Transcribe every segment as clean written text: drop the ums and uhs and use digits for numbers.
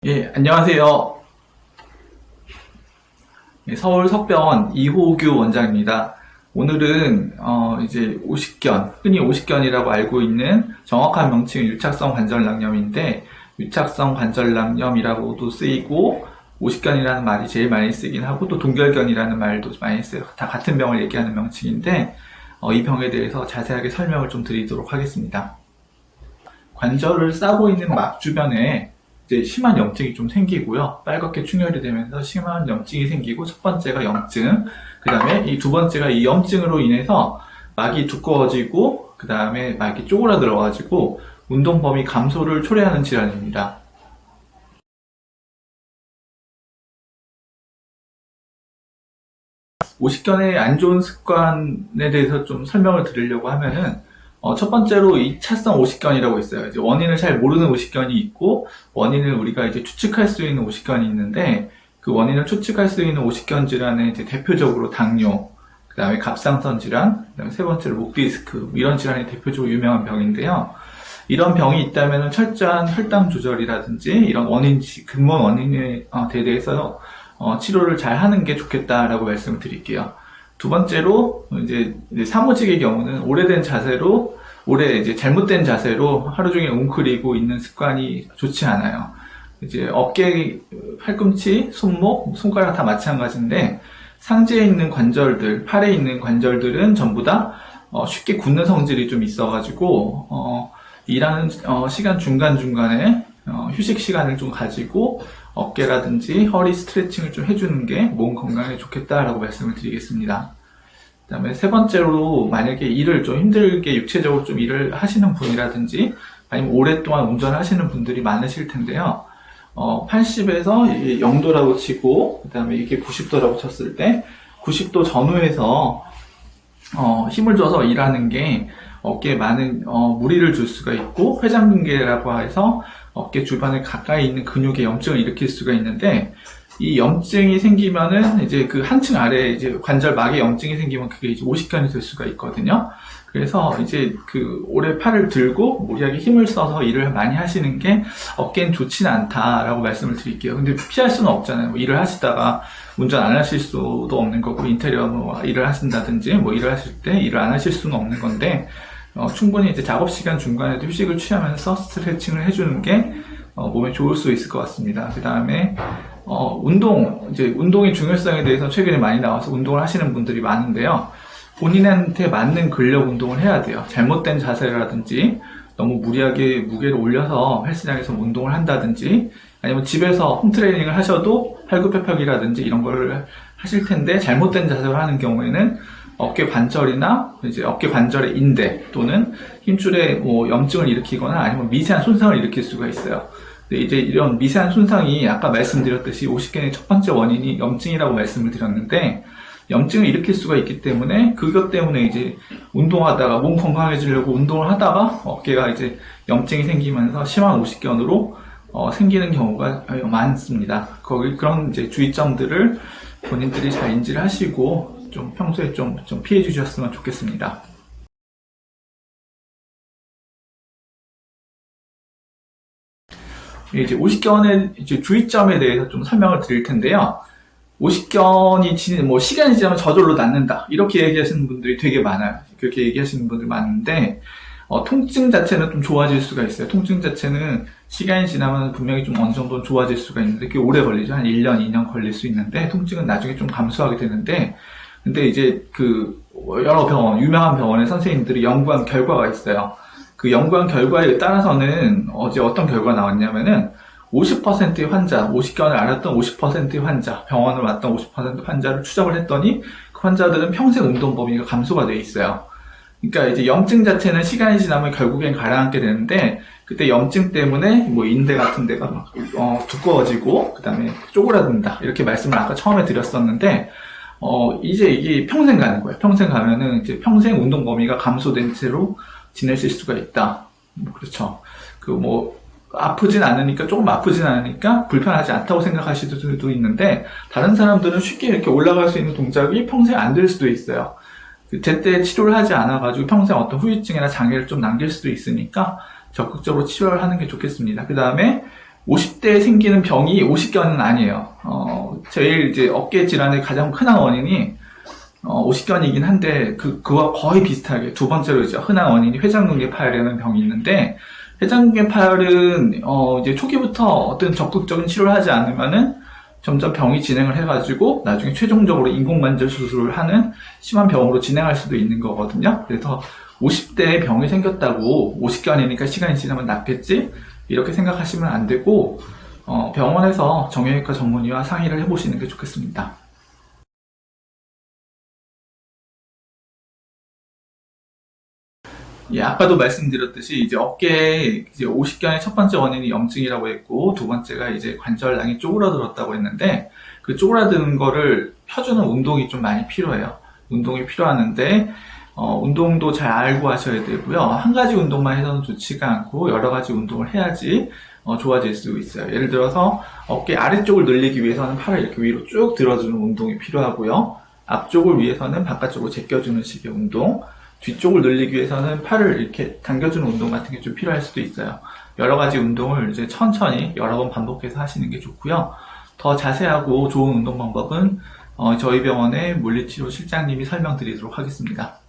예, 안녕하세요. 예, 서울 석병원 이호규 원장입니다. 오늘은 이제 오십견, 흔히 오십견이라고 알고 있는 정확한 명칭은 유착성 관절낭염인데, 유착성 관절낭염이라고도 쓰이고 오십견이라는 말이 제일 많이 쓰긴 하고, 또 동결견이라는 말도 많이 써요. 다 같은 병을 얘기하는 명칭인데, 이 병에 대해서 자세하게 설명을 좀 드리도록 하겠습니다. 관절을 싸고 있는 막 주변에 이제 심한 염증이 좀 생기고요. 빨갛게 충혈이 되면서 심한 염증이 생기고, 첫 번째가 염증, 그 다음에 이 두 번째가 이 염증으로 인해서 막이 두꺼워지고, 그 다음에 막이 쪼그라들어가지고 운동 범위 감소를 초래하는 질환입니다. 오십견의 안 좋은 습관에 대해서 좀 설명을 드리려고 하면은, 첫 번째로 2차성 오십견이라고 있어요. 이제 원인을 잘 모르는 오십견이 있고, 원인을 우리가 이제 추측할 수 있는 오십견이 있는데, 그 원인을 추측할 수 있는 오십견 질환은 이제 대표적으로 당뇨, 그 다음에 갑상선 질환, 그 다음에 세 번째로 목 디스크, 이런 질환이 대표적으로 유명한 병인데요. 이런 병이 있다면 철저한 혈당 조절이라든지 이런 근본 원인에 대해서 치료를 잘 하는 게 좋겠다라고 말씀을 드릴게요. 두 번째로, 이제 사무직의 경우는 오래된 자세로, 이제 잘못된 자세로 하루 종일 웅크리고 있는 습관이 좋지 않아요. 이제 어깨, 팔꿈치, 손목, 손가락 다 마찬가지인데, 상체에 있는 관절들, 팔에 있는 관절들은 전부 다 쉽게 굳는 성질이 좀 있어가지고, 일하는 시간 중간중간에 휴식 시간을 좀 가지고 어깨라든지 허리 스트레칭을 좀 해주는 게 몸 건강에 좋겠다라고 말씀을 드리겠습니다. 그 다음에 세 번째로, 만약에 일을 좀 힘들게 육체적으로 좀 일을 하시는 분이라든지 아니면 오랫동안 운전을 하시는 분들이 많으실 텐데요. 80에서 0도라고 치고, 그 다음에 이게 90도라고 쳤을 때 90도 전후에서 힘을 줘서 일하는 게 어깨에 많은 무리를 줄 수가 있고, 회전근개라고 해서 어깨 주변에 가까이 있는 근육에 염증을 일으킬 수가 있는데, 이 염증이 생기면은 이제 그 한층 아래 이제 관절막에 염증이 생기면 그게 이제 오십견이 될 수가 있거든요. 그래서 이제 그 오래 팔을 들고 무리하게 힘을 써서 일을 많이 하시는 게 어깨엔 좋지는 않다라고 말씀을 드릴게요. 근데 피할 수는 없잖아요. 뭐 일을 하시다가 운전 안 하실 수도 없는 거고, 인테리어 뭐 일을 하신다든지 뭐 일을 하실 때 일을 안 하실 수는 없는 건데, 충분히 이제 작업 시간 중간에도 휴식을 취하면서 스트레칭을 해주는 게 몸에 좋을 수 있을 것 같습니다. 그 다음에 운동의 중요성에 대해서 최근에 많이 나와서 운동을 하시는 분들이 많은데요. 본인한테 맞는 근력 운동을 해야 돼요. 잘못된 자세라든지 너무 무리하게 무게를 올려서 헬스장에서 운동을 한다든지, 아니면 집에서 홈트레이닝을 하셔도 팔굽혀펴기라든지 이런 거를 하실 텐데, 잘못된 자세를 하는 경우에는 어깨 관절이나 이제 어깨 관절의 인대 또는 힘줄에 뭐 염증을 일으키거나 아니면 미세한 손상을 일으킬 수가 있어요. 이제 이런 미세한 손상이 아까 말씀드렸듯이 오십견의 첫 번째 원인이 염증이라고 말씀을 드렸는데, 염증을 일으킬 수가 있기 때문에 그것 때문에 이제 운동하다가 몸 건강해지려고 운동을 하다가 어깨가 이제 염증이 생기면서 심한 오십견으로 생기는 경우가 많습니다. 그런 이제 주의점들을 본인들이 잘 인지를 하시고 좀 평소에 좀 피해 주셨으면 좋겠습니다. 이제 오십견의 이제 주의점에 대해서 좀 설명을 드릴 텐데요. 오십견이 뭐 시간이 지나면 저절로 낫는다, 이렇게 얘기하시는 분들이 되게 많아요. 그렇게 얘기하시는 분들 많은데, 통증 자체는 좀 좋아질 수가 있어요. 통증 자체는 시간이 지나면 분명히 좀 어느 정도 좋아질 수가 있는데, 꽤 오래 걸리죠. 한 1년, 2년 걸릴 수 있는데, 통증은 나중에 좀 감소하게 되는데, 근데 이제 여러 병원, 유명한 병원의 선생님들이 연구한 결과가 있어요. 그 연구한 결과에 따라서는 어제 어떤 결과가 나왔냐면은, 50%의 환자, 오십견을 앓았던 50%의 환자, 병원을 왔던 50% 환자를 추적을 했더니 그 환자들은 평생 운동 범위가 감소가 돼 있어요. 그러니까 이제 염증 자체는 시간이 지나면 결국엔 가라앉게 되는데, 그때 염증 때문에 뭐 인대 같은 데가 막 두꺼워지고 그 다음에 쪼그라든다, 이렇게 말씀을 아까 처음에 드렸었는데, 이제 이게 평생 가는 거예요. 평생 가면은 이제 평생 운동 범위가 감소된 채로 지내실 수가 있다. 그렇죠. 조금 아프진 않으니까 불편하지 않다고 생각하시는 분들도 있는데, 다른 사람들은 쉽게 이렇게 올라갈 수 있는 동작이 평생 안 될 수도 있어요. 제때 치료를 하지 않아가지고 평생 어떤 후유증이나 장애를 좀 남길 수도 있으니까 적극적으로 치료를 하는 게 좋겠습니다. 그 다음에 50대에 생기는 병이 50견은 아니에요. 제일 이제 어깨 질환의 가장 흔한 원인이 50견이긴 한데 그와 거의 비슷하게 두 번째로 이제 흔한 원인이 회전근개 파열이라는 병이 있는데, 회전근개 파열은 이제 초기부터 어떤 적극적인 치료를 하지 않으면은 점점 병이 진행을 해가지고 나중에 최종적으로 인공관절 수술을 하는 심한 병으로 진행할 수도 있는 거거든요. 그래서 50대에 병이 생겼다고 50견이니까 시간이 지나면 낫겠지? 이렇게 생각하시면 안 되고, 병원에서 정형외과 전문의와 상의를 해보시는 게 좋겠습니다. 예, 아까도 말씀드렸듯이 이제 어깨에 이제 50견의 첫 번째 원인이 염증이라고 했고, 두 번째가 이제 관절낭이 쪼그라들었다고 했는데, 그 쪼그라드는 거를 펴주는 운동이 좀 많이 필요해요. 운동이 필요하는데, 운동도 잘 알고 하셔야 되고요. 한 가지 운동만 해서는 좋지가 않고 여러 가지 운동을 해야지 좋아질 수 있어요. 예를 들어서 어깨 아래쪽을 늘리기 위해서는 팔을 이렇게 위로 쭉 들어주는 운동이 필요하고요. 앞쪽을 위해서는 바깥쪽으로 제껴주는 식의 운동, 뒤쪽을 늘리기 위해서는 팔을 이렇게 당겨주는 운동 같은 게 좀 필요할 수도 있어요. 여러 가지 운동을 이제 천천히 여러 번 반복해서 하시는 게 좋고요. 더 자세하고 좋은 운동 방법은 저희 병원의 물리치료 실장님이 설명드리도록 하겠습니다.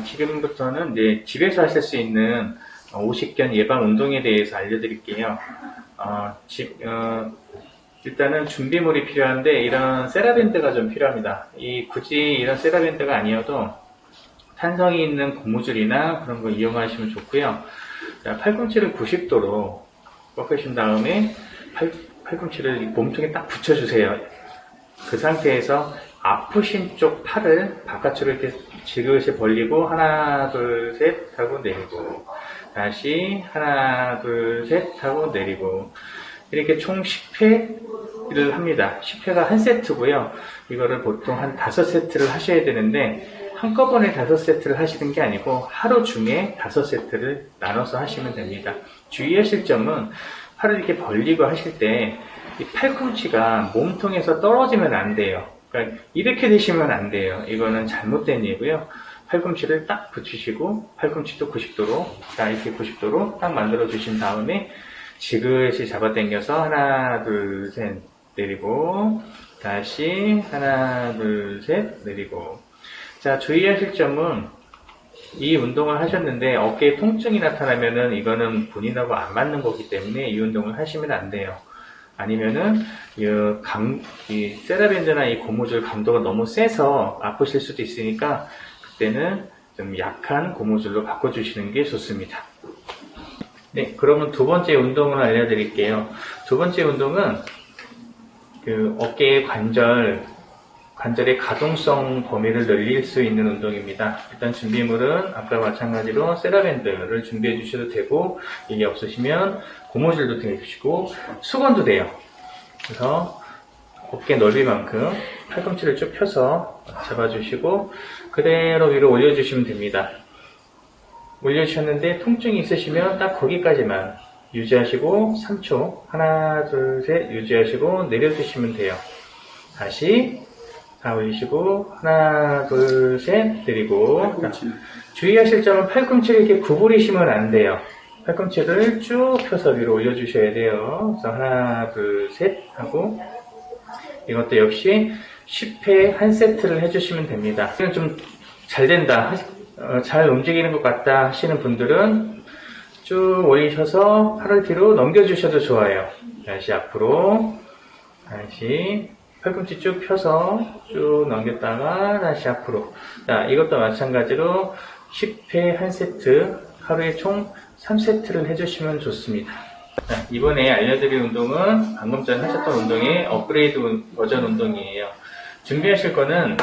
지금부터는 이제 집에서 하실 수 있는 오십견 예방 운동에 대해서 알려드릴게요. 일단은 준비물이 필요한데, 이런 세라밴드가 좀 필요합니다. 굳이 이런 세라밴드가 아니어도 탄성이 있는 고무줄이나 그런 거 이용하시면 좋고요. 자, 팔꿈치를 90도로 꺾으신 다음에 팔꿈치를 몸통에 딱 붙여주세요. 그 상태에서 아프신 쪽 팔을 바깥으로 이렇게 지그시 벌리고 하나 둘 셋 하고 내리고, 다시 하나 둘 셋 하고 내리고, 이렇게 총 10회를 합니다. 10회가 한 세트고요. 이거를 보통 한 5세트를 하셔야 되는데, 한꺼번에 5세트를 하시는 게 아니고 하루 중에 5세트를 나눠서 하시면 됩니다. 주의하실 점은, 팔을 이렇게 벌리고 하실 때 이 팔꿈치가 몸통에서 떨어지면 안 돼요. 그러니까 이렇게 되시면 안 돼요. 이거는 잘못된 예고요. 팔꿈치를 딱 붙이시고, 팔꿈치도 90도로, 자, 이렇게 90도로 딱 만들어 주신 다음에 지그시 잡아당겨서 하나 둘 셋 내리고, 다시 하나 둘 셋 내리고. 자, 주의하실 점은, 이 운동을 하셨는데 어깨에 통증이 나타나면은 이거는 본인하고 안 맞는 거기 때문에 이 운동을 하시면 안 돼요. 아니면은 이 세라밴드나 이 고무줄 강도가 너무 세서 아프실 수도 있으니까, 그때는 좀 약한 고무줄로 바꿔주시는 게 좋습니다. 네, 그러면 두 번째 운동을 알려드릴게요. 두 번째 운동은 어깨의 관절의 가동성 범위를 늘릴 수 있는 운동입니다. 일단 준비물은 아까 마찬가지로 세라밴드를 준비해 주셔도 되고, 이게 없으시면 고무줄도 대주시고 수건도 돼요. 그래서 어깨 넓이만큼 팔꿈치를 쭉 펴서 잡아주시고 그대로 위로 올려주시면 됩니다. 올려주셨는데 통증이 있으시면 딱 거기까지만 유지하시고 3초, 하나 둘 셋 유지하시고 내려주시면 돼요. 다시 다 올리시고 하나 둘 셋 내리고. 주의하실 점은 팔꿈치를 이렇게 구부리시면 안 돼요. 팔꿈치를 쭉 펴서 위로 올려주셔야 돼요. 그래서 하나 둘 셋 하고, 이것도 역시 10회 한 세트를 해주시면 됩니다. 이건 좀 잘 된다, 잘 움직이는 것 같다 하시는 분들은 쭉 올리셔서 팔을 뒤로 넘겨주셔도 좋아요. 다시 앞으로, 다시 팔꿈치 쭉 펴서 쭉 넘겼다가 다시 앞으로. 자, 이것도 마찬가지로 10회 한 세트, 하루에 총 3세트를 해주시면 좋습니다. 자, 이번에 알려드릴 운동은 방금 전에 하셨던 운동의 업그레이드 버전 운동이에요. 준비하실 거는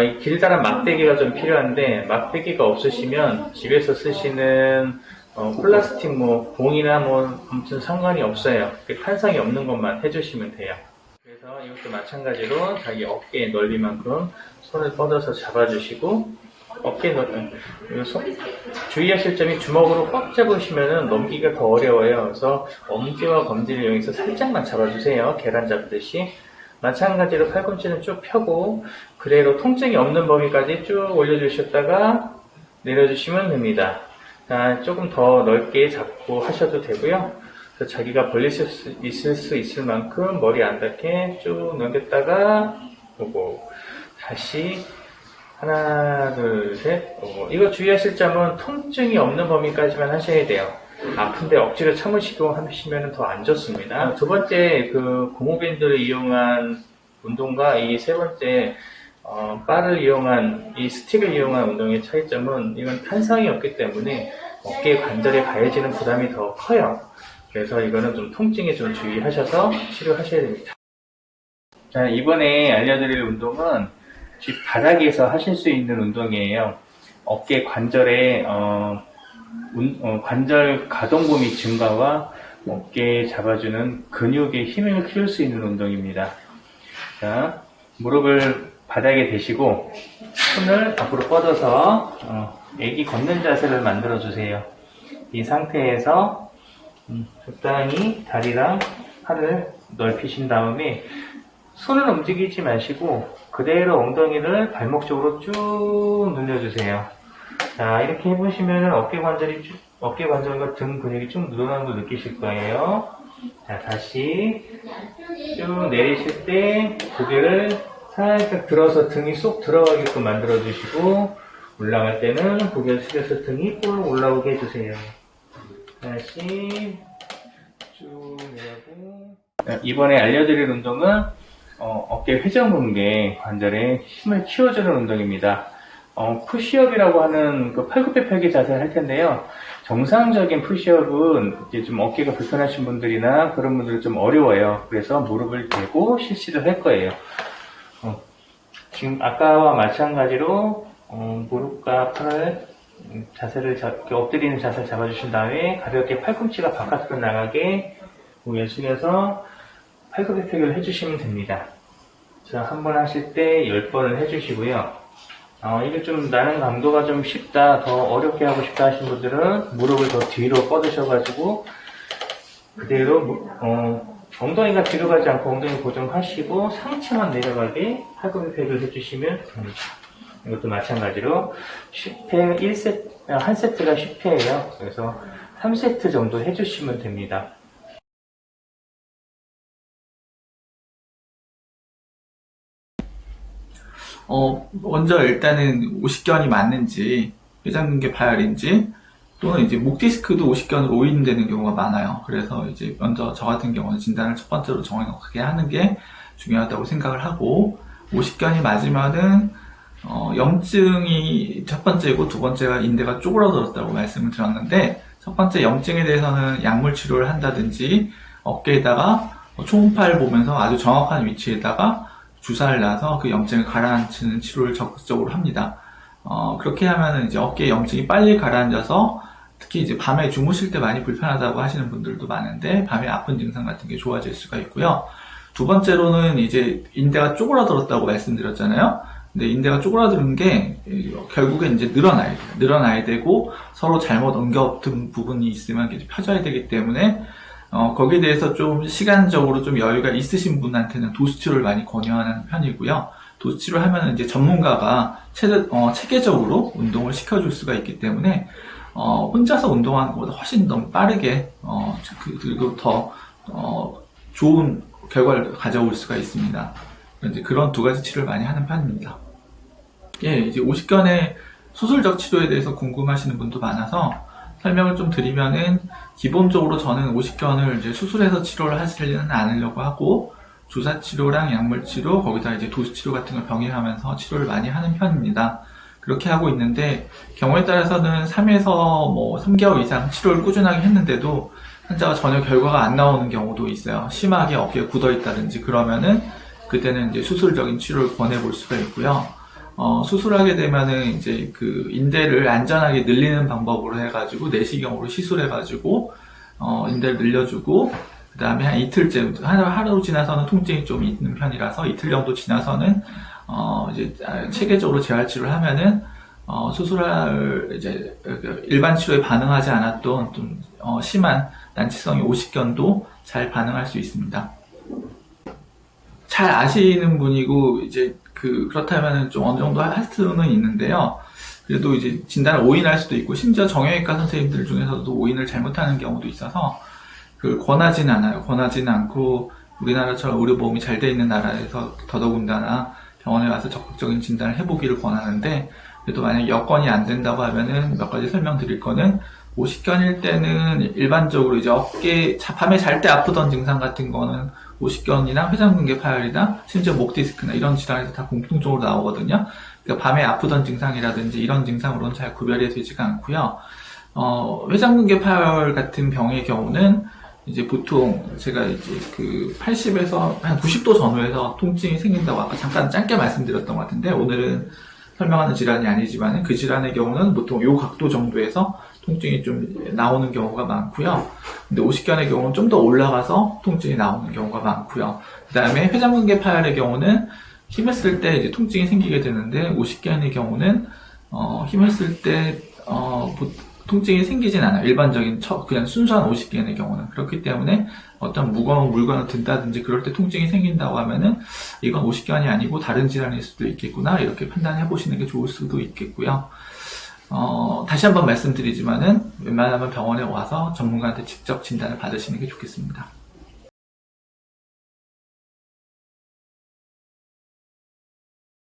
이 길다란 막대기가 좀 필요한데, 막대기가 없으시면 집에서 쓰시는 플라스틱 봉이나 아무튼 상관이 없어요. 탄성이 없는 것만 해주시면 돼요. 그래서 이것도 마찬가지로 자기 어깨 넓이만큼 손을 뻗어서 잡아주시고, 어깨 넓이, 주의하실 점이 주먹으로 꽉 잡으시면 넘기기가 더 어려워요. 그래서 엄지와 검지를 이용해서 살짝만 잡아주세요. 계란 잡듯이. 마찬가지로 팔꿈치는 쭉 펴고 그대로 통증이 없는 범위까지 쭉 올려주셨다가 내려주시면 됩니다. 자, 조금 더 넓게 잡고 하셔도 되고요. 그래서 자기가 벌리실 수 있을 만큼 머리 안 닿게 쭉 넘겼다가 오고, 다시 하나, 둘, 셋, 오고. 이거 주의하실 점은 통증이 없는 범위까지만 하셔야 돼요. 아픈데 억지로 참으시고 하시면 더 안 좋습니다. 두 번째, 그 고무밴드를 이용한 운동과 이 세 번째, 바를 이용한, 이 스틱을 이용한 운동의 차이점은 이건 탄성이 없기 때문에 어깨 관절에 가해지는 부담이 더 커요. 그래서 이거는 좀 통증에 좀 주의하셔서 치료하셔야 됩니다. 자, 이번에 알려드릴 운동은 집 바닥에서 하실 수 있는 운동이에요. 어깨 관절의 관절 가동 범위 증가와 어깨에 잡아주는 근육의 힘을 키울 수 있는 운동입니다. 자, 무릎을 바닥에 대시고 손을 앞으로 뻗어서 애기 걷는 자세를 만들어 주세요. 이 상태에서 적당히 다리랑 팔을 넓히신 다음에 손을 움직이지 마시고 그대로 엉덩이를 발목 쪽으로 쭉 늘려주세요. 자, 이렇게 해보시면 어깨 관절과 등 근육이 쭉 늘어나는 걸 느끼실 거예요. 자, 다시 쭉 내리실 때 고개를 살짝 들어서 등이 쏙 들어가게끔 만들어 주시고, 올라갈 때는 고개를 숙여서 등이 볼록 올라오게 해주세요. 다시 쭉 내려고. 이번에 알려드릴 운동은 어깨 회전근개 관절에 힘을 키워주는 운동입니다. 푸시업이라고 하는 그 팔굽혀 펴기 자세를 할 텐데요. 정상적인 푸시업은 이제 좀 어깨가 불편하신 분들이나 그런 분들은 좀 어려워요. 그래서 무릎을 대고 실시를 할 거예요. 지금 아까와 마찬가지로 무릎과 팔을 자세를 이렇게 엎드리는 자세를 잡아주신 다음에 가볍게 팔꿈치가 바깥으로 나가게 고개 숙여서 팔굽혀 펴기를 해주시면 됩니다. 자, 한 번 하실 때 10번을 해주시고요. 이게 좀 나는 강도가 좀 쉽다, 더 어렵게 하고 싶다 하신 분들은 무릎을 더 뒤로 뻗으셔가지고 그대로 엉덩이가 뒤로 가지 않고 엉덩이 고정하시고 상체만 내려가게 팔굽혀 펴기를 해주시면 됩니다. 이것도 마찬가지로 10회, 1세트, 1세트가 10회예요. 그래서 3세트 정도 해주시면 됩니다. 먼저 일단은 오십견이 맞는지, 회전근개 파열인지, 또는 이제 목 디스크도 오십견으로 오인되는 경우가 많아요. 그래서 이제 먼저 저 같은 경우는 진단을 첫 번째로 정확하게 하는 게 중요하다고 생각을 하고, 오십견이 맞으면은 염증이 첫 번째고 두 번째가 인대가 쪼그라들었다고 말씀을 드렸는데, 첫 번째 염증에 대해서는 약물 치료를 한다든지 어깨에다가 초음파를 보면서 아주 정확한 위치에다가 주사를 놔서 그 염증을 가라앉히는 치료를 적극적으로 합니다. 그렇게 하면은 이제 어깨 염증이 빨리 가라앉아서 특히 이제 밤에 주무실 때 많이 불편하다고 하시는 분들도 많은데 밤에 아픈 증상 같은 게 좋아질 수가 있고요. 두 번째로는 이제 인대가 쪼그라들었다고 말씀드렸잖아요. 근데 인대가 쪼그라드는 게 결국엔 이제 늘어나야 되고 서로 잘못 엉겨붙은 부분이 있으면 이제 펴져야 되기 때문에 거기에 대해서 좀 시간적으로 좀 여유가 있으신 분한테는 도수치료를 많이 권유하는 편이고요. 도수치료를 하면 이제 전문가가 체계적으로 운동을 시켜줄 수가 있기 때문에 혼자서 운동하는 것보다 훨씬 더 빠르게 그리고 더 좋은 결과를 가져올 수가 있습니다. 이제 그런 두 가지 치료를 많이 하는 편입니다. 예, 이제 오십견의 수술적 치료에 대해서 궁금하시는 분도 많아서 설명을 좀 드리면은 기본적으로 저는 오십견을 이제 수술해서 치료를 하지는 않으려고 하고 주사 치료랑 약물 치료 거기다 이제 도수 치료 같은 걸 병행하면서 치료를 많이 하는 편입니다. 그렇게 하고 있는데 경우에 따라서는 3에서 3개월 이상 치료를 꾸준하게 했는데도 환자가 전혀 결과가 안 나오는 경우도 있어요. 심하게 어깨에 굳어 있다든지 그러면은 그때는 이제 수술적인 치료를 권해볼 수가 있고요. 수술하게 되면은 이제 그 인대를 안전하게 늘리는 방법으로 해가지고 내시경으로 시술해가지고 인대를 늘려주고 그 다음에 한 이틀째 하루 지나서는 통증이 좀 있는 편이라서 이틀 정도 지나서는 이제 체계적으로 재활 치료를 하면은 수술할 이제 일반 치료에 반응하지 않았던 좀 심한 난치성의 오십견도 잘 반응할 수 있습니다. 잘 아시는 분이고 이제 그렇다면은 좀 어느 정도 할 수는 있는데요. 그래도 이제 진단을 오인할 수도 있고 심지어 정형외과 선생님들 중에서도 오인을 잘못하는 경우도 있어서 그걸 권하지는 않아요. 권하지는 않고 우리나라처럼 의료보험이 잘 돼 있는 나라에서 더더군다나 병원에 와서 적극적인 진단을 해보기를 권하는데, 그래도 만약 여건이 안 된다고 하면은 몇 가지 설명드릴 거는, 오십견일 때는 일반적으로 이제 밤에 잘 때 아프던 증상 같은 거는 오십견이나 회전근개 파열이나 심지어 목 디스크나 이런 질환에서 다 공통적으로 나오거든요. 그러니까 밤에 아프던 증상이라든지 이런 증상으로는 잘 구별이 되지가 않고요. 회전근개 파열 같은 병의 경우는 이제 보통 제가 이제 그 80에서 한 90도 전후에서 통증이 생긴다고 아까 잠깐 짧게 말씀드렸던 것 같은데, 오늘은 설명하는 질환이 아니지만 그 질환의 경우는 보통 요 각도 정도에서 통증이 좀 나오는 경우가 많고요. 근데 오십견의 경우는 좀 더 올라가서 통증이 나오는 경우가 많고요. 그 다음에 회전근개 파열의 경우는 힘을 쓸 때 이제 통증이 생기게 되는데, 오십견의 경우는 힘을 쓸 때 통증이 생기진 않아요. 일반적인 그냥 순수한 오십견의 경우는. 그렇기 때문에 어떤 무거운 물건을 든다든지 그럴 때 통증이 생긴다고 하면은 이건 오십견이 아니고 다른 질환일 수도 있겠구나, 이렇게 판단해 보시는 게 좋을 수도 있겠고요. 다시 한번 말씀드리지만은 웬만하면 병원에 와서 전문가한테 직접 진단을 받으시는 게 좋겠습니다.